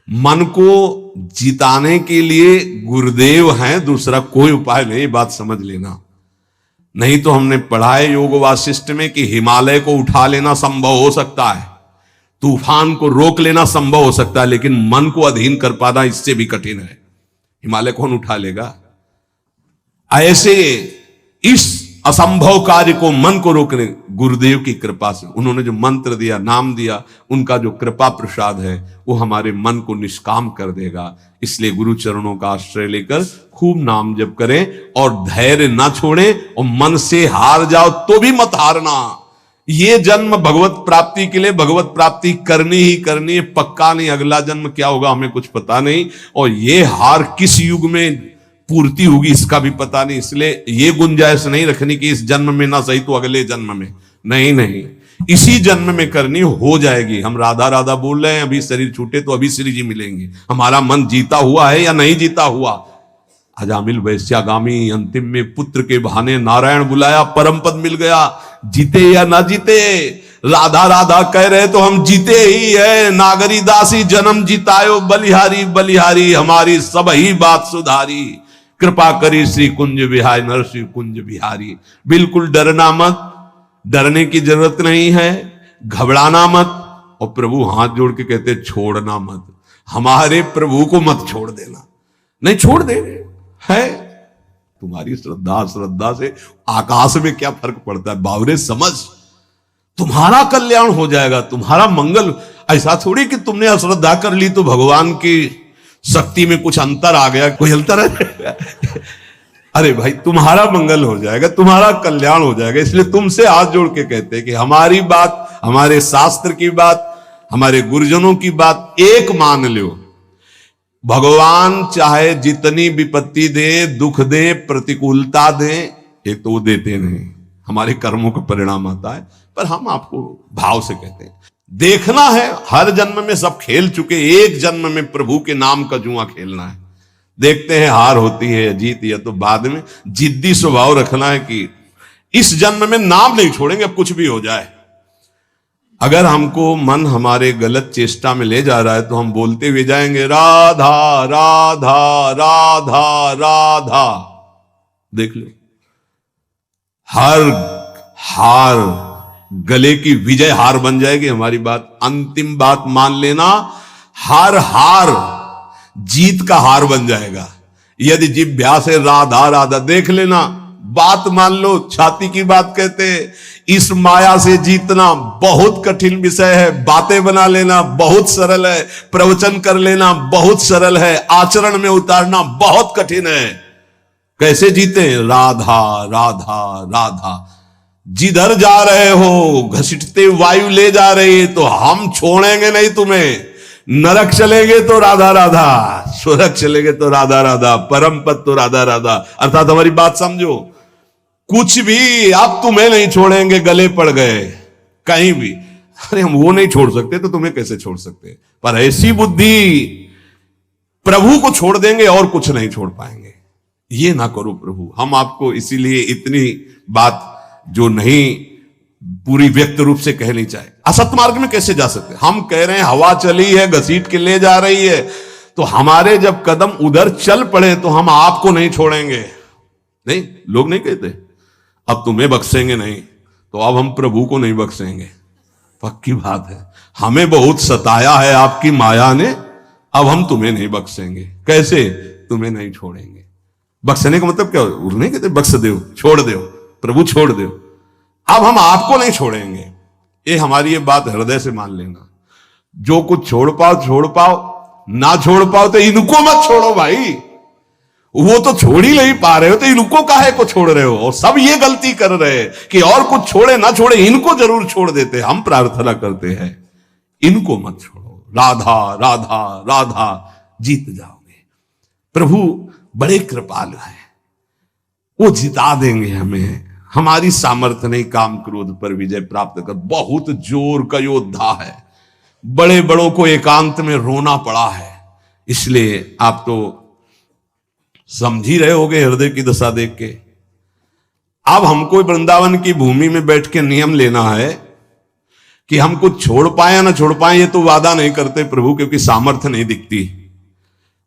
मन को जिताने के लिए गुरुदेव हैं, दूसरा कोई उपाय नहीं, बात समझ लेना। नहीं तो हमने पढ़ा है योग वासिष्ठ में कि हिमालय को उठा लेना संभव हो सकता है, तूफान को रोक लेना संभव हो सकता है, लेकिन मन को अधीन कर पाना इससे भी कठिन है। हिमालय कौन उठा लेगा? ऐसे इस असंभव कार्य को, मन को रोकने, गुरुदेव की कृपा से, उन्होंने जो मंत्र दिया, नाम दिया, उनका जो कृपा प्रसाद है वो हमारे मन को निष्काम कर देगा। इसलिए गुरु चरणों का आश्रय लेकर खूब नाम जप करें और धैर्य ना छोड़ें, और मन से हार जाओ तो भी मत हारना। ये जन्म भगवत प्राप्ति के लिए भगवत प्राप्ति करनी ही करनी है, पक्का नहीं अगला जन्म क्या होगा हमें कुछ पता नहीं, और ये हार किस युग में पूर्ति होगी इसका भी पता नहीं। इसलिए ये गुंजाइश नहीं रखनी कि इस जन्म में ना सही तो अगले जन्म में, नहीं नहीं, इसी जन्म में करनी हो जाएगी। हम राधा राधा बोल रहे हैं, अभी शरीर छूटे तो अभी श्री जी मिलेंगे। हमारा मन जीता हुआ है या नहीं जीता हुआ? अजामिल वैश्यागामी अंतिम में पुत्र के बहाने नारायण बुलाया, परम पद मिल गया। जीते या ना जीते, राधा राधा कह रहे तो हम जीते ही है। नागरी दासी जन्म जितायो बलिहारी, बलिहारी हमारी सब ही बात सुधारी। कृपा करी श्री कुंज बिहारी, नरसिंह कुंज बिहारी। बिल्कुल डरना मत, डरने की जरूरत नहीं है, घबराना मत। और प्रभु हाथ जोड़ के कहते छोड़ना मत, हमारे प्रभु को मत छोड़ देना। नहीं छोड़ दे है, तुम्हारी श्रद्धा, श्रद्धा से आकाश में क्या फर्क पड़ता है बावरे, समझ, तुम्हारा कल्याण हो जाएगा, तुम्हारा मंगल। ऐसा थोड़ी कि तुमने अश्रद्धा कर ली तो भगवान की शक्ति में कुछ अंतर आ गया, कोई अंतर है? अरे भाई तुम्हारा मंगल हो जाएगा, तुम्हारा कल्याण हो जाएगा। इसलिए तुमसे हाथ जोड़ के कहते हैं कि हमारी बात, हमारे शास्त्र की बात, हमारे गुरुजनों की बात एक मान लो। भगवान चाहे जितनी विपत्ति दे, दुख दे, प्रतिकूलता दे, एक तो वो देते नहीं, हमारे कर्मों का परिणाम आता है। पर हम आपको भाव से कहते हैं, देखना है, हर जन्म में सब खेल चुके, एक जन्म में प्रभु के नाम का जुआ खेलना है। देखते हैं हार होती है या जीत, या तो बाद में जिद्दी स्वभाव रखना है कि इस जन्म में नाम नहीं छोड़ेंगे, अब कुछ भी हो जाए। अगर हमको मन हमारे गलत चेष्टा में ले जा रहा है तो हम बोलते हुए जाएंगे राधा राधा राधा राधा। देख लो, हर हार गले की विजय हार बन जाएगी हमारी बात। अंतिम बात मान लेना, हर हार जीत का हार बन जाएगा। यदि जिभ्या से राधा राधा, देख लेना, बात मान लो, छाती की बात कहते हैं। इस माया से जीतना बहुत कठिन विषय है, बातें बना लेना बहुत सरल है, प्रवचन कर लेना बहुत सरल है, आचरण में उतारना बहुत कठिन है। कैसे जीते? राधा राधा राधा। जिधर जा रहे हो घसीटते वायु ले जा रही है, तो हम छोड़ेंगे नहीं तुम्हें। नरक चलेंगे तो राधा राधा, स्वर्ग चलेंगे तो राधा राधा, परम पद तो राधा राधा। अर्थात हमारी बात समझो, कुछ भी आप तुम्हें नहीं छोड़ेंगे, गले पड़ गए कहीं भी। अरे हम वो नहीं छोड़ सकते तो तुम्हें कैसे छोड़ सकते? पर ऐसी बुद्धि, प्रभु को छोड़ देंगे और कुछ नहीं छोड़ पाएंगे। ये ना करो प्रभु। हम आपको इसीलिए इतनी बात जो नहीं पूरी व्यक्त रूप से कह नहीं चाहे, असत मार्ग में कैसे जा सकते? हम कह रहे हैं हवा चली है, घसीट के ले जा रही है, तो हमारे जब कदम उधर चल पड़े तो हम आपको नहीं छोड़ेंगे। नहीं, लोग नहीं कहते अब तुम्हें बख्शेंगे नहीं, तो अब हम प्रभु को नहीं बख्शेंगे। पक्की बात है, हमें बहुत सताया है आपकी माया ने, अब हम तुम्हें नहीं बख्शेंगे। कैसे? तुम्हें नहीं छोड़ेंगे। बख्शने का मतलब क्या? नहीं कहते बख्श दो, छोड़ दो, प्रभु छोड़ दो। अब हम आपको नहीं छोड़ेंगे। ये हमारी ये बात हृदय से मान लेना। जो कुछ छोड़ पाओ छोड़ पाओ, ना छोड़ पाओ तो इनको मत छोड़ो भाई। वो तो छोड़ ही नहीं पा रहे हो तो इनको काहे को छोड़ रहे हो? और सब ये गलती कर रहे हैं कि और कुछ छोड़े ना छोड़े, इनको जरूर छोड़ देते। हम प्रार्थना करते हैं इनको मत छोड़ो। राधा राधा राधा, जीत जाओगे। प्रभु बड़े कृपालु हैं, वो जिता देंगे हमें। हमारी सामर्थ्य नहीं काम क्रोध पर विजय प्राप्त कर। बहुत जोर का योद्धा है, बड़े बड़ों को एकांत में रोना पड़ा है। इसलिए आप तो समझ ही रहे होगे हृदय की दशा देख के। अब हमको वृंदावन की भूमि में बैठ के नियम लेना है कि हम कुछ छोड़ पाए या ना छोड़ पाए ये तो वादा नहीं करते प्रभु, क्योंकि सामर्थ्य नहीं दिखती,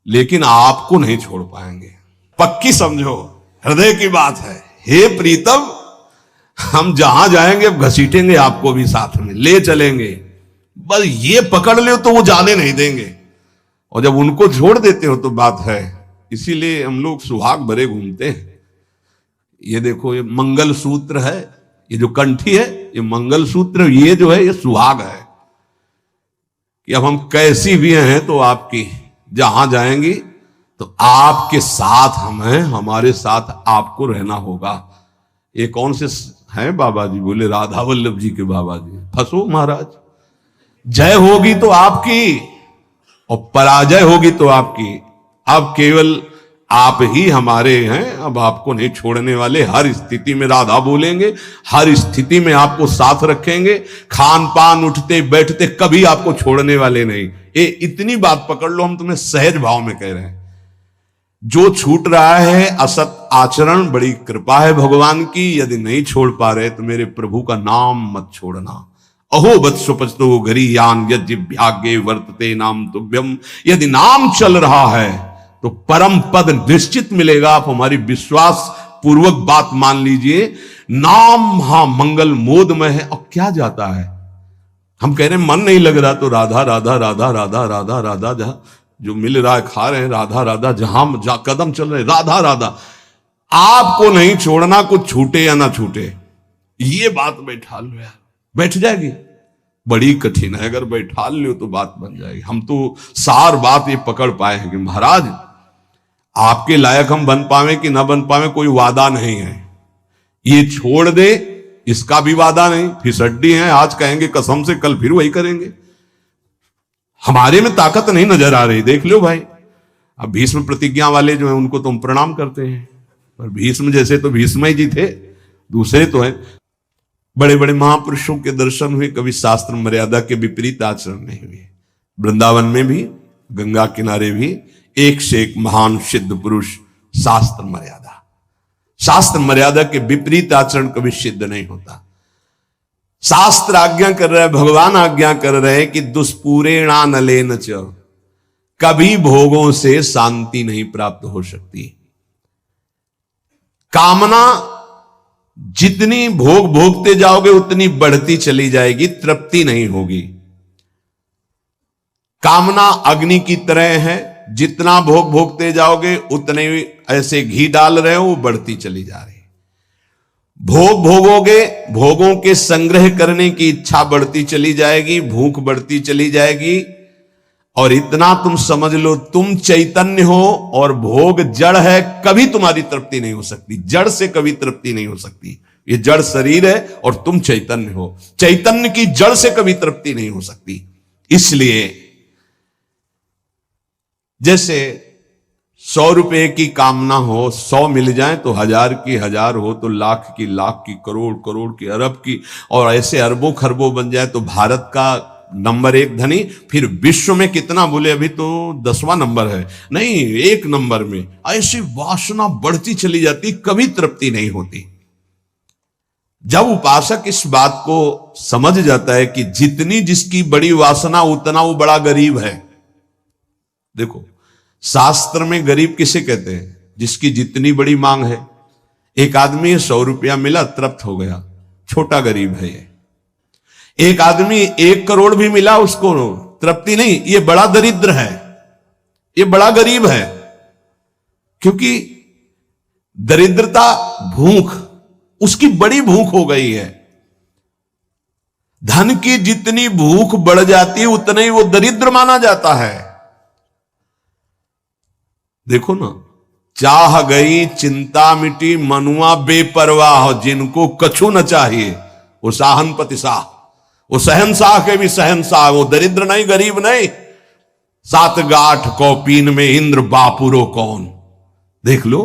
लेकिन आपको नहीं छोड़ पाएंगे, पक्की समझो, हृदय की बात है। हे प्रीतम, हम जहां जाएंगे अब घसीटेंगे आपको भी, साथ में ले चलेंगे, बस ये पकड़ लो तो वो जाने नहीं देंगे। और जब उनको छोड़ देते हो तो बात है। इसीलिए हम लोग सुहाग भरे घूमते हैं। ये देखो, ये मंगल सूत्र है, ये जो कंठी है ये मंगल सूत्र, ये जो है ये सुहाग है कि अब हम कैसी भी हैं तो आपकी, जहां जाएंगी तो आपके साथ हम हैं, हमारे साथ आपको रहना होगा। ये कौन से हैं बाबा जी? बोले राधा वल्लभ जी के बाबा जी। फंसो महाराज, जय होगी तो आपकी और पराजय होगी तो आपकी। अब केवल आप ही हमारे हैं, अब आपको नहीं छोड़ने वाले। हर स्थिति में राधा बोलेंगे, हर स्थिति में आपको साथ रखेंगे, खान पान उठते बैठते कभी आपको छोड़ने वाले नहीं। ये इतनी बात पकड़ लो, हम तुम्हें सहज भाव में कह रहे हैं। जो छूट रहा है असत आचरण, बड़ी कृपा है भगवान की। यदि नहीं छोड़ पा रहे तो मेरे प्रभु का नाम मत छोड़ना। अहो वत्सोपस्तो गरीयान यज्ञाग्ये वर्तते नाम तुभ्यम। यदि नाम चल रहा है तो परम पद निश्चित मिलेगा। आप हमारी विश्वास पूर्वक बात मान लीजिए। नाम महामंगल मोदमय है। और क्या जाता है, हम कह रहे हैं मन नहीं लग रहा तो राधा राधा राधा राधा राधा राधा, जहां जो मिल रहा है खा रहे हैं, राधा राधा, जहां जा कदम चल रहे राधा राधा। आपको नहीं छोड़ना, कुछ छूटे या ना छूटे, ये बात बैठा लो यार, बैठ जाएगी। बड़ी कठिन है, अगर बैठा लो तो बात बन जाएगी। हम तो सार बात ये पकड़ पाए हैं कि महाराज आपके लायक हम बन पावे कि ना बन पावे कोई वादा नहीं है। ये छोड़ दे इसका भी वादा नहीं। फिसड्डी है, आज कहेंगे कसम से, कल फिर वही करेंगे। हमारे में ताकत नहीं नजर आ रही, देख लो भाई। अब भीष्म प्रतिज्ञा वाले जो है उनको तुम प्रणाम करते हैं, पर भीष्म जैसे तो भीष्म ही जी थे, दूसरे तो हैं। बड़े बड़े महापुरुषों के दर्शन हुए, कभी शास्त्र मर्यादा के विपरीत आचरण नहीं हुए। वृंदावन में भी, गंगा किनारे भी एक से एक महान सिद्ध पुरुष। शास्त्र मर्यादा के विपरीत आचरण कभी सिद्ध नहीं होता। शास्त्र आज्ञा कर रहा है, भगवान आज्ञा कर रहे हैं कि दुष्पूरेणा नलेन च, कभी भोगों से शांति नहीं प्राप्त हो सकती। कामना जितनी भोगते जाओगे उतनी बढ़ती चली जाएगी, तृप्ति नहीं होगी। कामना अग्नि की तरह है, जितना भोगते जाओगे उतने ऐसे घी डाल रहे हो, वो बढ़ती चली जा रही। भोगोगे, भोगों के संग्रह करने की इच्छा बढ़ती चली जाएगी, भूख बढ़ती चली जाएगी। और इतना तुम समझ लो, तुम चैतन्य हो और भोग जड़ है, कभी तुम्हारी तृप्ति नहीं हो सकती। जड़ से कभी तृप्ति नहीं हो सकती। ये जड़ शरीर है और तुम चैतन्य हो, चैतन्य की जड़ से कभी तृप्ति नहीं हो सकती। इसलिए जैसे 100 रुपए की कामना हो, 100 मिल जाए तो 1000 की 1000 हो तो लाख की लाख की, करोड़ करोड़ की, अरब की, और ऐसे अरबों खरबों बन जाए तो भारत का नंबर 1 धनी। फिर विश्व में कितना बोले, अभी तो 10वां नंबर है, नहीं 1 नंबर में। ऐसी वासना बढ़ती चली जाती, कभी तृप्ति नहीं होती। जब उपासक इस बात को समझ जाता है कि जितनी जिसकी बड़ी वासना उतना वो बड़ा गरीब है। देखो शास्त्र में गरीब किसे कहते हैं? जिसकी जितनी बड़ी मांग है। एक आदमी 100 रुपया मिला, तृप्त हो गया, छोटा गरीब है ये। एक आदमी 1 करोड़ भी मिला, उसको तृप्ति नहीं, ये बड़ा दरिद्र है, ये बड़ा गरीब है। क्योंकि दरिद्रता भूख, उसकी बड़ी भूख हो गई है। धन की जितनी भूख बढ़ जाती है उतना ही वो दरिद्र माना जाता है। देखो ना, चाह गई चिंता मिटी, मनुआ बेपरवाह, जिनको कछु न चाहिए वो साहनपति शाह, वो शहनशाह के भी शहनशाह, वो दरिद्र नहीं गरीब नहीं। 7 गांठ कौपीन में इंद्र बापुरो कौन। देख लो,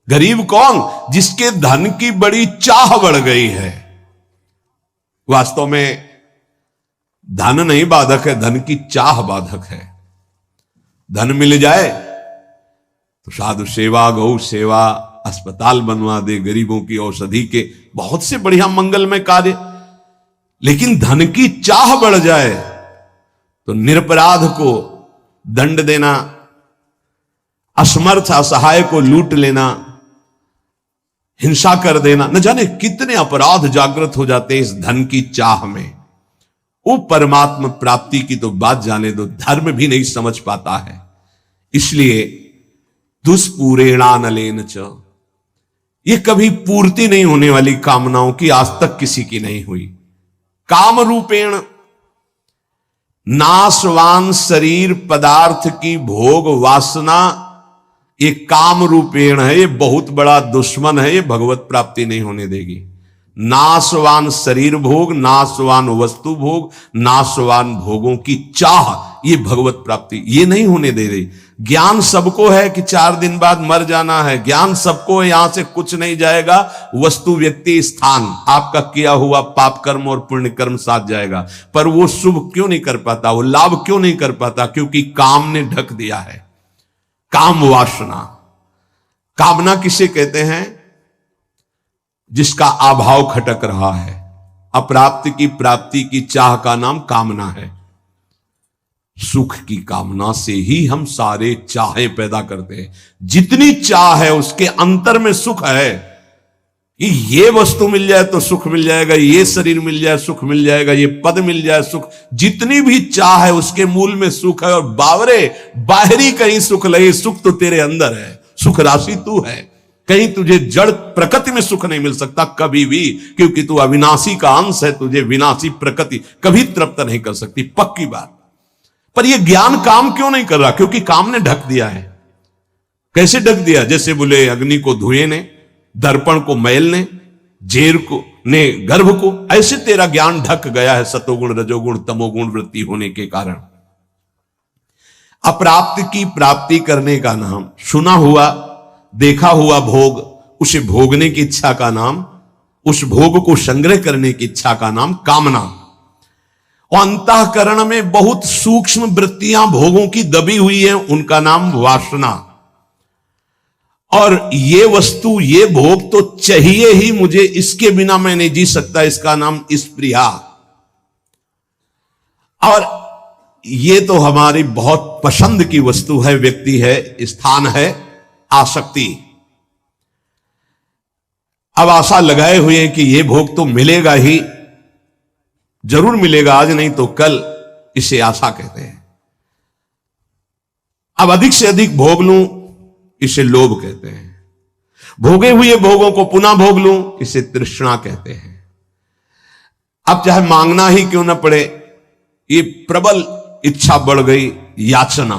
गरीब कौन? जिसके धन की बड़ी चाह बढ़ गई है। वास्तव में धन नहीं बाधक है, धन की चाह बाधक है। धन मिल जाए तो साधु सेवा, गौ सेवा, अस्पताल बनवा दे, गरीबों की औषधि के बहुत से बढ़िया मंगलमय कार्य। लेकिन धन की चाह बढ़ जाए तो निरपराध को दंड देना, असमर्थ असहाय को लूट लेना, हिंसा कर देना, न जाने कितने अपराध जागृत हो जाते हैं इस धन की चाह में। वो परमात्मा प्राप्ति की तो बात जाने दो, धर्म भी नहीं समझ पाता है। इसलिए दुष्पूरेणानलेन च, ये कभी पूर्ति नहीं होने वाली कामनाओं की आज तक किसी की नहीं हुई। काम रूपेण नाशवान शरीर पदार्थ की भोग वासना, ये काम रूपेण है, ये बहुत बड़ा दुश्मन है, ये भगवत प्राप्ति नहीं होने देगी। नाशवान शरीर भोग, नाशवान वस्तु भोग, नाशवान भोगों की चाह, ये भगवत प्राप्ति ये नहीं होने दे रही। ज्ञान सबको है कि 4 दिन बाद मर जाना है, ज्ञान सबको है, यहां से कुछ नहीं जाएगा, वस्तु व्यक्ति स्थान आपका किया हुआ पाप कर्म और पुण्य कर्म साथ जाएगा। पर वो शुभ क्यों नहीं कर पाता, वो लाभ क्यों नहीं कर पाता? क्योंकि काम ने ढक दिया है। काम वासना, कामना किसे कहते हैं? जिसका अभाव खटक रहा है। अप्राप्त की प्राप्ति की चाह का नाम कामना है। सुख की कामना से ही हम सारे चाहे पैदा करते हैं। जितनी चाह है उसके अंतर में सुख है कि ये वस्तु मिल जाए तो सुख मिल जाएगा, ये शरीर मिल जाए सुख मिल जाएगा, ये पद मिल जाए सुख। जितनी भी चाह है उसके मूल में सुख है। और बावरे बाहरी कहीं सुख लगे, सुख तो तेरे अंदर है, सुख राशि तू है। कहीं तुझे जड़ प्रकृति में सुख नहीं मिल सकता कभी भी, क्योंकि तू अविनाशी का अंश है। तुझे विनाशी प्रकृति कभी तृप्त नहीं कर सकती, पक्की बात। पर यह ज्ञान काम क्यों नहीं कर रहा? क्योंकि काम ने ढक दिया है। कैसे ढक दिया? जैसे बोले अग्नि को धुएं ने, दर्पण को मैल ने, जेर को ने गर्भ को, ऐसे तेरा ज्ञान ढक गया है सतोगुण रजोगुण तमोगुण वृत्ति होने के कारण। अप्राप्त की प्राप्ति करने का नाम, सुना हुआ देखा हुआ भोग, उसे भोगने की इच्छा का नाम, उस भोग को संग्रह करने की इच्छा का नाम कामना। और अंतःकरण में बहुत सूक्ष्म वृत्तियां भोगों की दबी हुई हैं, उनका नाम वासना। और ये वस्तु ये भोग तो चाहिए ही मुझे, इसके बिना मैं नहीं जी सकता, इसका नाम स्पृहा। और ये तो हमारी बहुत पसंद की वस्तु है, व्यक्ति है, स्थान है, आसक्ति। अब आशा लगाए हुए हैं कि ये भोग तो मिलेगा ही, जरूर मिलेगा, आज नहीं तो कल, इसे आशा कहते हैं। अब अधिक से अधिक भोग लूं, इसे लोभ कहते हैं। भोगे हुए भोगों को पुनः भोग लूं, इसे तृष्णा कहते हैं। अब चाहे मांगना ही क्यों ना पड़े, ये प्रबल इच्छा बढ़ गई, याचना।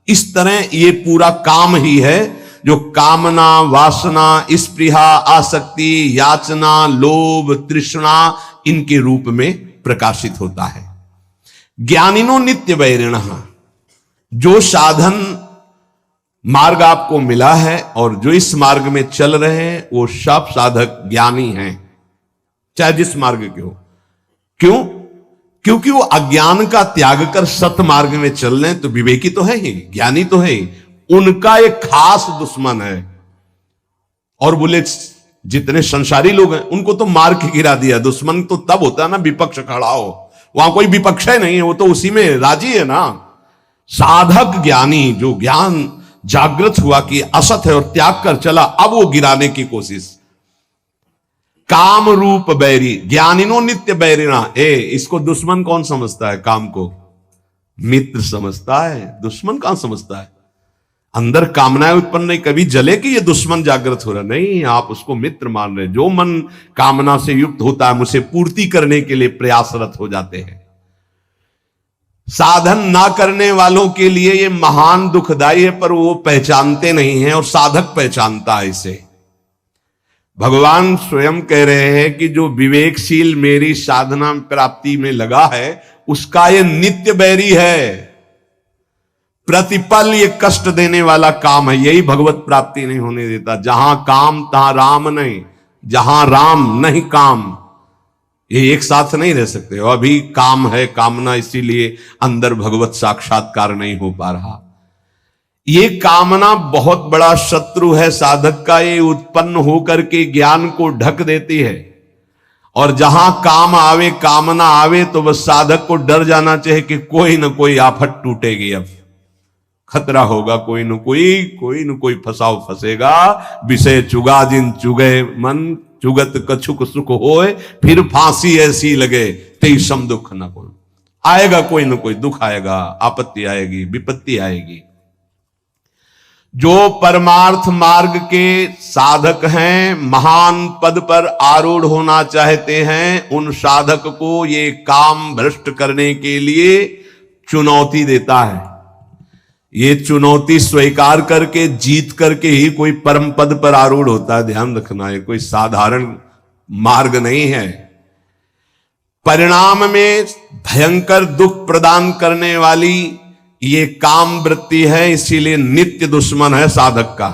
इस तरह ये पूरा काम ही है जो कामना, वासना, स्पृहा, आसक्ति, याचना, लोभ, तृष्णा, इनके रूप में प्रकाशित होता है। ज्ञानिनो नित्य वैरिणः, जो साधन मार्ग आपको मिला है और जो इस मार्ग में चल रहे हैं, वो सब साधक ज्ञानी हैं, चाहे जिस मार्ग के हो। क्यों? क्योंकि वो अज्ञान का त्याग कर सत मार्ग में चल रहे हैं, तो विवेकी तो है ही, ज्ञानी तो है ही। उनका एक खास दुश्मन है। और बोले जितने संसारी लोग हैं उनको तो मार के गिरा दिया। दुश्मन तो तब होता है ना विपक्ष खड़ा हो, वहां कोई विपक्ष है नहीं, वो तो उसी में राजी है ना। साधक ज्ञानी, जो ज्ञान जागृत हुआ कि असत है और त्याग कर चला, अब वो गिराने की कोशिश। काम रूप बैरी, ज्ञानिनो नित्य बैरिणा। इसको दुश्मन कौन समझता है? काम को मित्र समझता है, दुश्मन कहां समझता है? अंदर कामनाएं उत्पन्न नहीं, कभी जले कि ये दुश्मन जागृत हो रहा, नहीं, आप उसको मित्र मान रहे। जो मन कामना से युक्त होता है, उसे पूर्ति करने के लिए प्रयासरत हो जाते हैं। साधन ना करने वालों के लिए ये महान दुखदाई है, पर वो पहचानते नहीं हैं और साधक पहचानता है इसे। भगवान स्वयं कह रहे हैं कि जो विवेकशील मेरी साधना प्राप्ति में लगा है, उसका ये नित्य बैरी है। प्रतिपल ये कष्ट देने वाला काम है, यही भगवत प्राप्ति नहीं होने देता। जहां काम तहां राम नहीं, जहां राम नहीं काम, ये एक साथ नहीं रह सकते। और अभी काम है, कामना, इसीलिए अंदर भगवत साक्षात्कार नहीं हो पा रहा। ये कामना बहुत बड़ा शत्रु है साधक का। ये उत्पन्न होकर के ज्ञान को ढक देती है और जहां काम आवे, कामना आवे, तो बस साधक को डर जाना चाहिए कि कोई न कोई आफत टूटेगी, अब खतरा होगा, कोई न कोई फसाव फंसेगा। विषय चुगा जिन चुगे मन, चुगत कछुक सुख होए, फिर फांसी ऐसी लगे तेई सम दुख न कोई। आएगा कोई न कोई दुख आएगा, आपत्ति आएगी, विपत्ति आएगी। जो परमार्थ मार्ग के साधक हैं, महान पद पर आरूढ़ होना चाहते हैं, उन साधक को ये काम भ्रष्ट करने के लिए चुनौती देता है। ये चुनौती स्वीकार करके, जीत करके ही कोई परम पद पर आरूढ़ होता है। ध्यान रखना, ये कोई साधारण मार्ग नहीं है। परिणाम में भयंकर दुख प्रदान करने वाली ये काम वृत्ति है, इसीलिए नित्य दुश्मन है साधक का।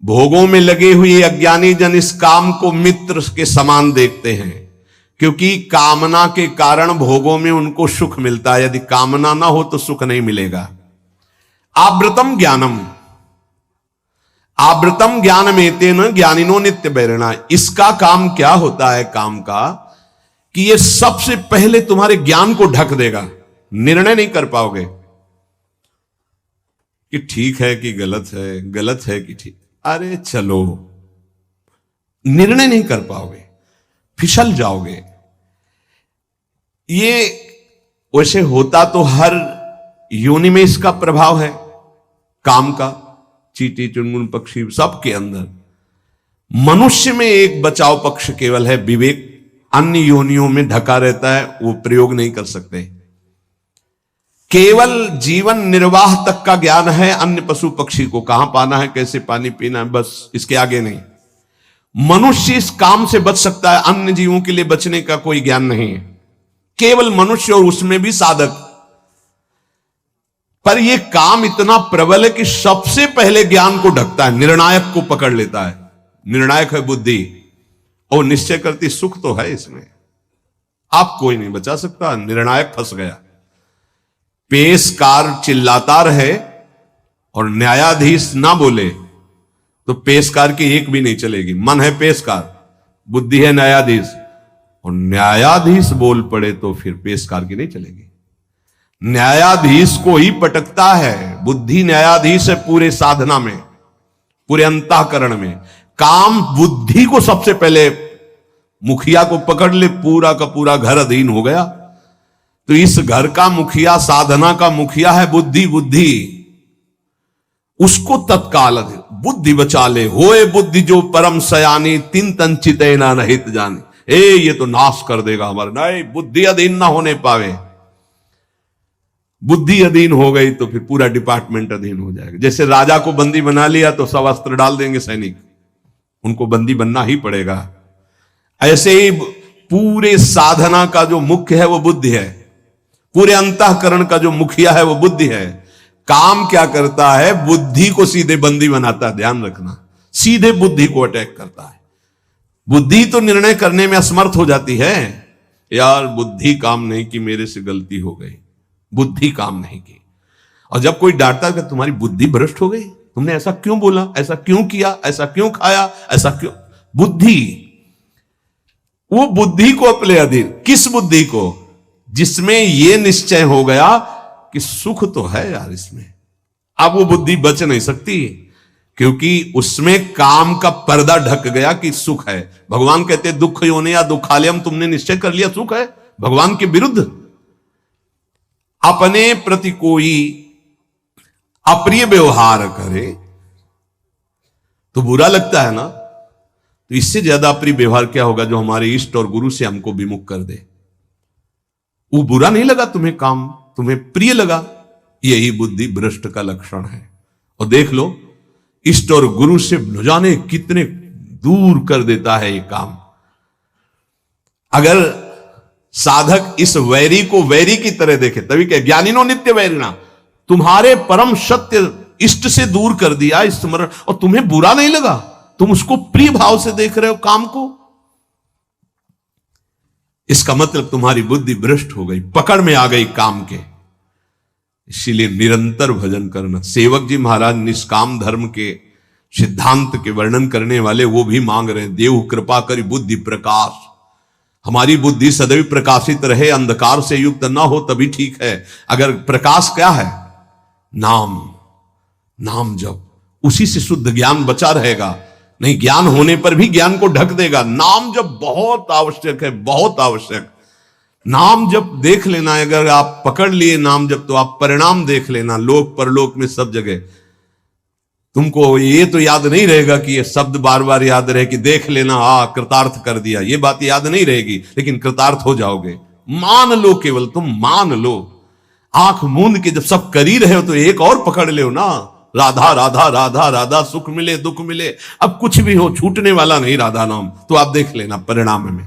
भोगों में लगे हुए अज्ञानी जन इस काम को मित्र के समान देखते हैं, क्योंकि कामना के कारण भोगों में उनको सुख मिलता है। यदि कामना ना हो तो सुख नहीं मिलेगा। आवृतम ज्ञानम, आवृतम ज्ञानमेतेन ज्ञानिनो नित्य बैरिणा। इसका काम क्या होता है, काम का, कि ये सबसे पहले तुम्हारे ज्ञान को ढक देगा। निर्णय नहीं कर पाओगे कि ठीक है कि गलत है, गलत है कि ठीक, अरे चलो, निर्णय नहीं कर पाओगे, फिसल जाओगे। ये वैसे होता तो हर योनि में इसका प्रभाव है, काम का। चींटी, चुनमुन, पक्षी सबके अंदर। मनुष्य में एक बचाव पक्ष केवल है, विवेक। अन्य योनियों में ढका रहता है, वो प्रयोग नहीं कर सकते। केवल जीवन निर्वाह तक का ज्ञान है। अन्य पशु पक्षी को कहां पाना है, कैसे पानी पीना है, बस इसके आगे नहीं। मनुष्य इस काम से बच सकता है, अन्य जीवों के लिए बचने का कोई ज्ञान नहीं है। केवल मनुष्य, और उसमें भी साधक। पर यह काम इतना प्रबल है कि सबसे पहले ज्ञान को ढकता है, निर्णायक को पकड़ लेता है। निर्णायक है बुद्धि, और निश्चय करती सुख तो है इसमें, आप कोई नहीं बचा सकता। निर्णायक फंस गया। पेशकार चिल्लाता रहे और न्यायाधीश ना बोले तो पेशकार की एक भी नहीं चलेगी। मन है पेशकार, बुद्धि है न्यायाधीश, और न्यायाधीश बोल पड़े तो फिर पेशकार की नहीं चलेगी। न्यायाधीश को ही पटकता है। बुद्धि न्यायाधीश है पूरे साधना में, पूरे अंतःकरण में। काम बुद्धि को सबसे पहले, मुखिया को पकड़ ले, पूरा का पूरा घर अधीन हो गया। तो इस घर का मुखिया, साधना का मुखिया है बुद्धि। बुद्धि उसको तत्काल बुद्धि बचा ले। होए बुद्धि जो परम सयानी, तिन तंचित ना नहित जाने। ये तो नाश कर देगा हमारे, नहीं, बुद्धि अधीन ना होने पावे। बुद्धि अधीन हो गई तो फिर पूरा डिपार्टमेंट अधीन हो जाएगा। जैसे राजा को बंदी बना लिया तो सब अस्त्र डाल देंगे सैनिक, उनको बंदी बनना ही पड़ेगा। ऐसे ही पूरे साधना का जो मुख्य है वो बुद्धि है, पूरे अंतःकरण का जो मुखिया है वो बुद्धि है। काम क्या करता है, बुद्धि को सीधे बंदी बनाता है। ध्यान रखना, सीधे बुद्धि को अटैक करता है। बुद्धि तो निर्णय करने में असमर्थ हो जाती है। यार बुद्धि काम नहीं की, मेरे से गलती हो गई, बुद्धि काम नहीं की। और जब कोई डांटता है कि तुम्हारी बुद्धि भ्रष्ट हो गई, तुमने ऐसा क्यों बोला, ऐसा क्यों किया, ऐसा क्यों खाया, ऐसा क्यों, बुद्धि, वो बुद्धि को अपने अधीन। किस बुद्धि को? जिसमें यह निश्चय हो गया कि सुख तो है यार इसमें। अब वो बुद्धि बच नहीं सकती, क्योंकि उसमें काम का पर्दा ढक गया कि सुख है। भगवान कहते दुख योनि या दुखालयम, तुमने निश्चय कर लिया सुख है, भगवान के विरुद्ध। अपने प्रति कोई अप्रिय व्यवहार करे तो बुरा लगता है ना। तो इससे ज्यादा अप्रिय व्यवहार क्या होगा जो हमारे इष्ट और गुरु से हमको विमुख कर दे। वो बुरा नहीं लगा तुम्हें, काम तुम्हें प्रिय लगा, यही बुद्धि भ्रष्ट का लक्षण है। और देख लो, इष्ट और गुरु से न जाने कितने दूर कर देता है ये काम। अगर साधक इस वैरी को वैरी की तरह देखे, तभी क्या ज्ञानिनो नित्य वैरिणा, तुम्हारे परम सत्य इष्ट से दूर कर दिया स्मरण, और तुम्हें बुरा नहीं लगा, तुम उसको प्रिय भाव से देख रहे हो काम को, इसका मतलब तुम्हारी बुद्धि भ्रष्ट हो गई, पकड़ में आ गई काम के। इसीलिए निरंतर भजन करना। सेवक जी महाराज निष्काम धर्म के सिद्धांत के वर्णन करने वाले वो भी मांग रहे हैं, देव कृपा करी बुद्धि प्रकाश, हमारी बुद्धि सदैव प्रकाशित रहे, अंधकार से युक्त ना हो तभी ठीक है। अगर प्रकाश क्या है? नाम, नाम जप, उसी से शुद्ध ज्ञान बचा रहेगा। नहीं, ज्ञान होने पर भी ज्ञान को ढक देगा। नाम जप बहुत आवश्यक है, बहुत आवश्यक। नाम जप देख लेना, अगर आप पकड़ लिए नाम जप तो आप परिणाम देख लेना, लोक परलोक में सब जगह। तुमको ये तो याद नहीं रहेगा कि ये शब्द बार बार याद रहे कि देख लेना, कृतार्थ कर दिया, ये बात याद नहीं रहेगी, लेकिन कृतार्थ हो जाओगे। मान लो, केवल तुम मान लो। आंख मूंद के जब सब कर ही रहे हो तो एक और पकड़ लो ना, राधा राधा राधा राधा, सुख मिले दुख मिले, अब कुछ भी हो छूटने वाला नहीं राधा नाम। तो आप देख लेना परिणाम में।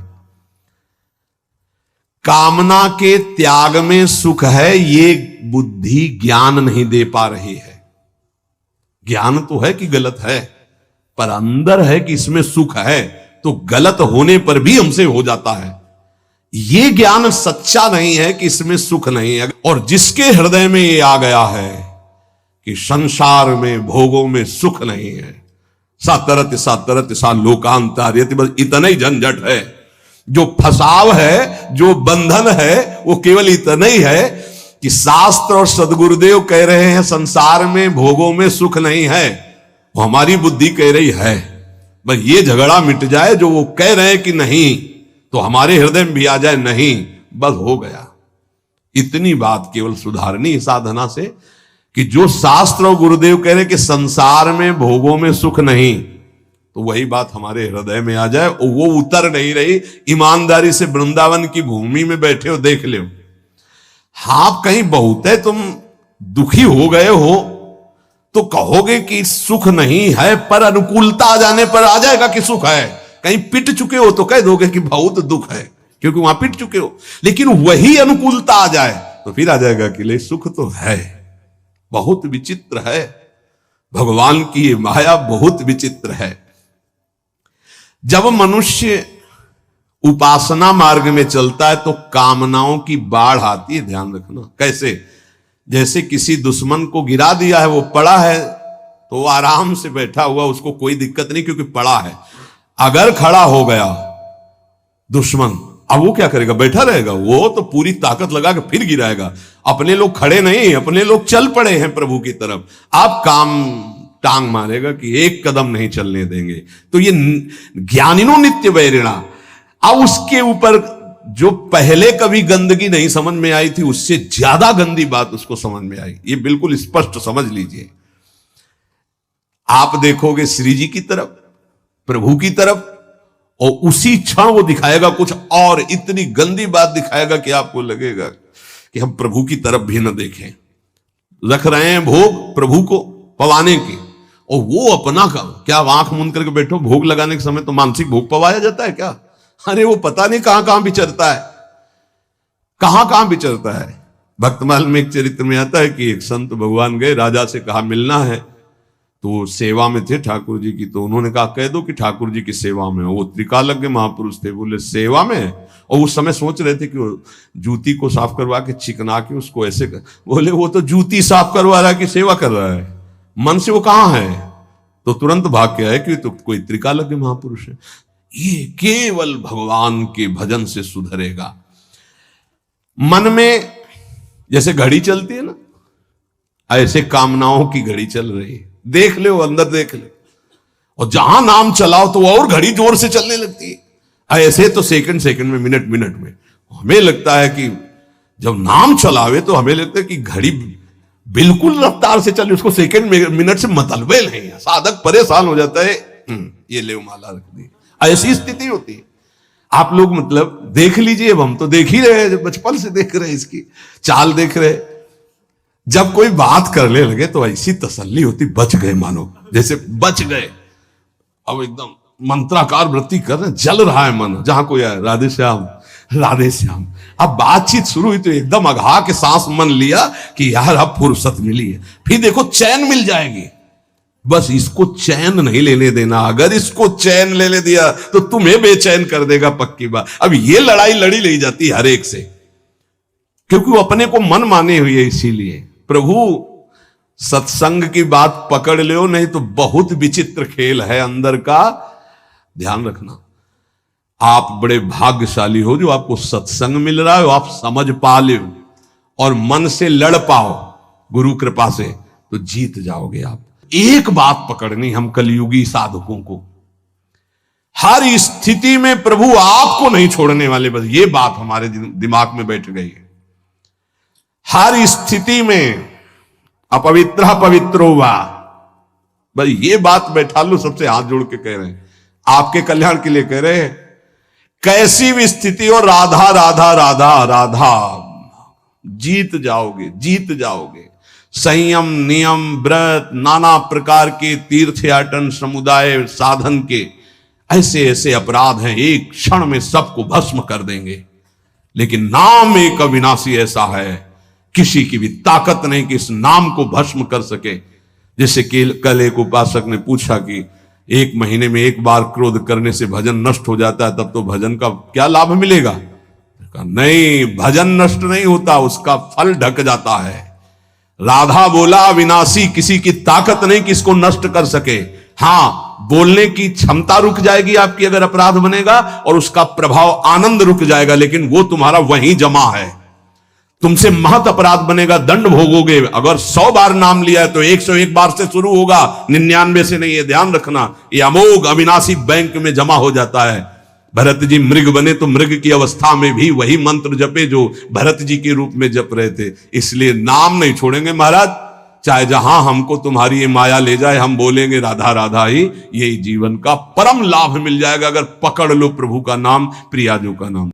कामना के त्याग में सुख है, ये बुद्धि ज्ञान नहीं दे पा रही है। ज्ञान तो है कि गलत है, पर अंदर है कि इसमें सुख है, तो गलत होने पर भी हमसे हो जाता है। ये ज्ञान सच्चा नहीं है कि इसमें सुख नहीं है। और जिसके हृदय में ये आ गया है कि संसार में भोगों में सुख नहीं है, सातरत सा लोकांतार्यति, बस इतना ही झंझट है। जो फसाव है, जो बंधन है, वो केवल इतना ही है कि शास्त्र और सदगुरुदेव कह रहे हैं संसार में भोगों में सुख नहीं है, वो हमारी बुद्धि कह रही है। बस ये झगड़ा मिट जाए, जो वो कह रहे हैं कि नहीं, तो हमारे हृदय में भी आ जाए नहीं, बस हो गया। इतनी बात केवल सुधारनी है साधना से, कि जो शास्त्र और गुरुदेव कह रहे कि संसार में भोगों में सुख नहीं, तो वही बात हमारे हृदय में आ जाए। और वो उतर नहीं रही। ईमानदारी से वृंदावन की भूमि में बैठे हो, देख लो। हाँ, कहीं बहुत है तुम दुखी हो गए हो तो कहोगे कि सुख नहीं है, पर अनुकूलता आ जाने पर आ जाएगा कि सुख है। कहीं पिट चुके हो तो कह दोगे कि बहुत दुख है, क्योंकि वहां पिट चुके हो। लेकिन वही अनुकूलता आ जाए तो फिर आ जाएगा कि ले सुख तो है। बहुत विचित्र है भगवान की ये माया, बहुत विचित्र है। जब मनुष्य उपासना मार्ग में चलता है तो कामनाओं की बाढ़ आती है, ध्यान रखना। कैसे? जैसे किसी दुश्मन को गिरा दिया है, वो पड़ा है तो वो आराम से बैठा हुआ, उसको कोई दिक्कत नहीं क्योंकि पड़ा है। अगर खड़ा हो गया दुश्मन, अब वो क्या करेगा? बैठा रहेगा? वो तो पूरी ताकत लगा के फिर गिराएगा। अपने लोग खड़े नहीं, अपने लोग चल पड़े हैं प्रभु की तरफ। आप काम टांग मारेगा कि एक कदम नहीं चलने देंगे। तो ये ज्ञानिनो नित्य वैरिणा। अब उसके ऊपर जो पहले कभी गंदगी नहीं समझ में आई थी, उससे ज्यादा गंदी बात उसको समझ में आई। ये बिल्कुल स्पष्ट समझ लीजिए। आप देखोगे श्री जी की तरफ, प्रभु की तरफ, और उसी क्षण वो दिखाएगा कुछ और, इतनी गंदी बात दिखाएगा कि आपको लगेगा कि हम प्रभु की तरफ भी न देखें। रख रहे हैं भोग प्रभु को पवाने की, और वो अपना का क्या, आंख मूंद करके बैठो। भोग लगाने के समय तो मानसिक भोग पवाया जाता है क्या? अरे वो पता नहीं कहां कहां विचरता है, कहां कहां विचरता है। भक्तमाल में एक चरित्र में आता है कि एक संत भगवान गए, राजा से कहा मिलना है, तो सेवा में थे ठाकुर जी की। तो उन्होंने कहा कह दो कि ठाकुर जी की सेवा में। वो त्रिकालज्ञ महापुरुष थे, बोले सेवा में? और उस समय सोच रहे थे कि वो जूती को साफ करवा के चिकना के उसको ऐसे कर। बोले वो तो जूती साफ करवा रहा है कि सेवा कर रहा है, मन से वो कहां है? तो तुरंत भाग के आए कि तो कोई त्रिकालज्ञ महापुरुष है। ये केवल भगवान के भजन से सुधरेगा। मन में जैसे घड़ी चलती है ना, ऐसे कामनाओं की घड़ी चल रही है। देख ले, अंदर देख ले, और जहां नाम चलाओ तो और घड़ी जोर से चलने लगती है। ऐसे तो सेकंड सेकंड में, मिनट मिनट में। हमें लगता है कि जब नाम चलावे तो हमें लगता है कि घड़ी बिल्कुल रफ्तार से चले, उसको सेकंड मिनट से मतलब नहीं। साधक परेशान हो जाता है, ये ले माला रख दी। ऐसी स्थिति होती है। आप लोग मतलब देख लीजिए, अब हम तो देख ही रहे हैं, बचपन से देख रहे हैं, इसकी चाल देख रहे। जब कोई बात करने लगे तो ऐसी तसल्ली होती, बच गए, मानो जैसे बच गए। अब एकदम मंत्राकार वृत्ति कर रहे, जल रहा है मन। जहां कोई आए, राधे श्याम राधे श्याम। अब बातचीत शुरू हुई तो एकदम अघा के सांस मन लिया कि यार अब फुर्सत मिली है। फिर देखो चैन मिल जाएगी। बस इसको चैन नहीं लेने देना। अगर इसको चैन ले दिया तो तुम्हें बेचैन कर देगा, पक्की बात। अब ये लड़ाई लड़ी ले जाती है हर एक से, क्योंकि वो अपने को मन माने हुए है। इसीलिए प्रभु सत्संग की बात पकड़ लो, नहीं तो बहुत विचित्र खेल है अंदर का, ध्यान रखना। आप बड़े भाग्यशाली हो जो आपको सत्संग मिल रहा है, आप समझ पा लो और मन से लड़ पाओ गुरु कृपा से, तो जीत जाओगे आप। एक बात पकड़नी हम कलयुगी साधकों को, हर स्थिति में प्रभु आपको नहीं छोड़ने वाले, बस ये बात हमारे दिमाग में बैठ गई है। हर स्थिति में अपवित्र पवित्रो वा, बस ये बात बैठा लो, सबसे हाथ जोड़ के कह रहे हैं, आपके कल्याण के लिए कह रहे हैं। कैसी भी स्थिति हो, राधा राधा राधा राधा, जीत जाओगे, जीत जाओगे। संयम, नियम, व्रत, नाना प्रकार के तीर्थयाटन, समुदाय साधन के ऐसे ऐसे अपराध हैं, एक क्षण में सबको भस्म कर देंगे। लेकिन नाम एक अविनाशी ऐसा है, किसी की भी ताकत नहीं कि इस नाम को भस्म कर सके। जैसे कल एक उपासक ने पूछा कि 1 महीने में 1 बार क्रोध करने से भजन नष्ट हो जाता है, तब तो भजन का क्या लाभ मिलेगा? नहीं, भजन नष्ट नहीं होता, उसका फल ढक जाता है। राधा बोला अविनाशी, किसी की ताकत नहीं कि इसको नष्ट कर सके। हां, बोलने की क्षमता रुक जाएगी आपकी अगर अपराध बनेगा, और उसका प्रभाव आनंद रुक जाएगा, लेकिन वो तुम्हारा वहीं जमा है। तुमसे महत अपराध बनेगा, दंड भोगोगे। अगर 100 बार नाम लिया है तो 101 बार से शुरू होगा, 99 से नहीं। ये ध्यान रखना, ये अमोघ अविनाशी बैंक में जमा हो जाता है। भरत जी मृग बने तो मृग की अवस्था में भी वही मंत्र जपे जो भरत जी के रूप में जप रहे थे। इसलिए नाम नहीं छोड़ेंगे महाराज, चाहे जहां हमको तुम्हारी ये माया ले जाए, हम बोलेंगे राधा राधा ही, यही जीवन का परम लाभ मिल जाएगा अगर पकड़ लो प्रभु का नाम, प्रियाजू का नाम।